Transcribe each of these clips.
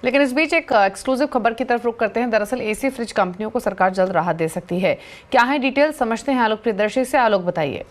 लेकिन इस बीच एक एक्सक्लूसिव खबर की तरफ रुख करते हैं। दरअसल एसी फ्रिज कंपनियों को सरकार जल्द राहत दे सकती है। क्या है डिटेल, समझते हैं आलोक प्रियदर्शी से। आलोक बताइए।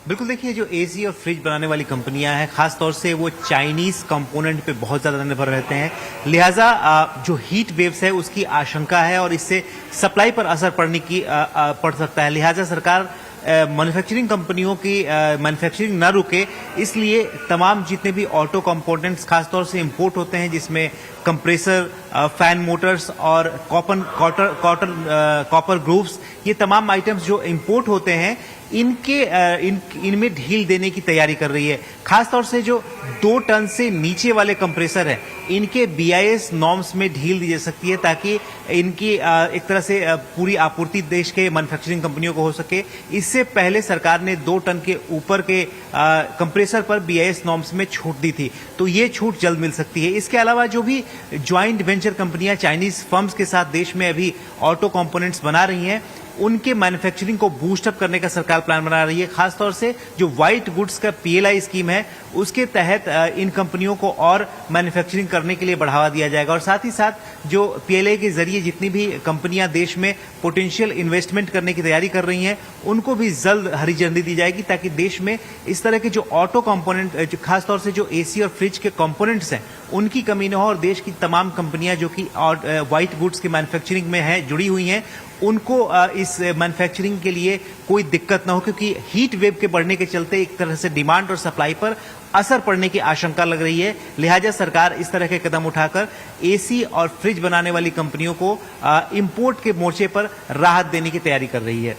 बिल्कुल, देखिए जो एसी और फ्रिज बनाने वाली कंपनियां हैं, खास तौर से वो चाइनीज कंपोनेंट पे बहुत ज़्यादा निर्भर रहते हैं। लिहाजा जो हीट वेव्स है उसकी आशंका है और इससे सप्लाई पर असर पड़ सकता है। लिहाजा सरकार मैन्युफैक्चरिंग कंपनियों की मैन्युफैक्चरिंग न रुके, इसलिए तमाम जितने भी ऑटो कंपोनेंट्स खासतौर से इंपोर्ट होते हैं, जिसमें कंप्रेसर, फैन मोटर्स और कॉपर ग्रूव्स, ये तमाम आइटम्स जो इंपोर्ट होते हैं, इनमें ढील देने की तैयारी कर रही है। खासतौर से जो 2 टन से नीचे वाले कंप्रेसर हैं, इनके BIS नॉर्म्स में ढील दी जा सकती है ताकि इनकी एक तरह से पूरी आपूर्ति देश के मैन्युफैक्चरिंग कंपनियों को हो सके। इससे पहले सरकार ने 2 टन के ऊपर के कंप्रेसर पर BIS नॉर्म्स में छूट दी थी, तो ये छूट जल्द मिल सकती है। इसके अलावा जो भी ज्वाइंट वेंचर कंपनियां चाइनीज फर्म्स के साथ देश में अभी ऑटो कंपोनेंट्स बना रही हैं, उनके मैन्युफैक्चरिंग को बूस्ट अप करने का सरकार प्लान बना रही है। खासतौर से जो व्हाइट गुड्स का PLI स्कीम है, उसके तहत इन कंपनियों को और मैन्युफैक्चरिंग करने के लिए बढ़ावा दिया जाएगा और साथ ही साथ जो PLI के जरिए जितनी भी कंपनियां देश में पोटेंशियल इन्वेस्टमेंट करने की तैयारी कर रही हैं, उनको भी जल्द हरी झंडी दी जाएगी ताकि देश में इस तरह के जो ऑटो कंपोनेंट, खासतौर से जो एसी और फ्रिज के कंपोनेंट्स हैं, उनकी कमी न हो और देश की तमाम कंपनियां जो कि व्हाइट गुड्स की मैन्युफैक्चरिंग में है, जुड़ी हुई हैं, उनको इस मैन्युफैक्चरिंग के लिए कोई दिक्कत ना हो, क्योंकि हीट वेव के बढ़ने के चलते एक तरह से डिमांड और सप्लाई पर असर पड़ने की आशंका लग रही है। लिहाजा सरकार इस तरह के कदम उठाकर एसी और फ्रिज बनाने वाली कंपनियों को इंपोर्ट के मोर्चे पर राहत देने की तैयारी कर रही है।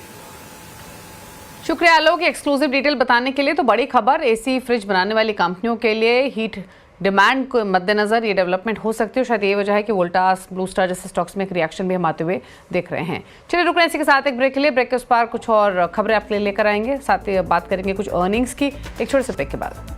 शुक्रिया आलोक, एक्सक्लूसिव डिटेल बताने के लिए। तो बड़ी खबर, एसी फ्रिज बनाने वाली कंपनियों के लिए हीट डिमांड को मद्देनजर ये डेवलपमेंट हो सकती है। शायद ये वजह है कि वोल्टास, ब्लू स्टार जैसे स्टॉक्स में एक रिएक्शन भी हम आते हुए देख रहे हैं। चलिए रुक रहे हैं इसी के साथ एक ब्रेक के लिए। ब्रेक के उस पार कुछ और खबरें आपके लिए लेकर आएंगे, साथ ही बात करेंगे कुछ अर्निंग्स की, एक छोटे से ब्रेक के बाद।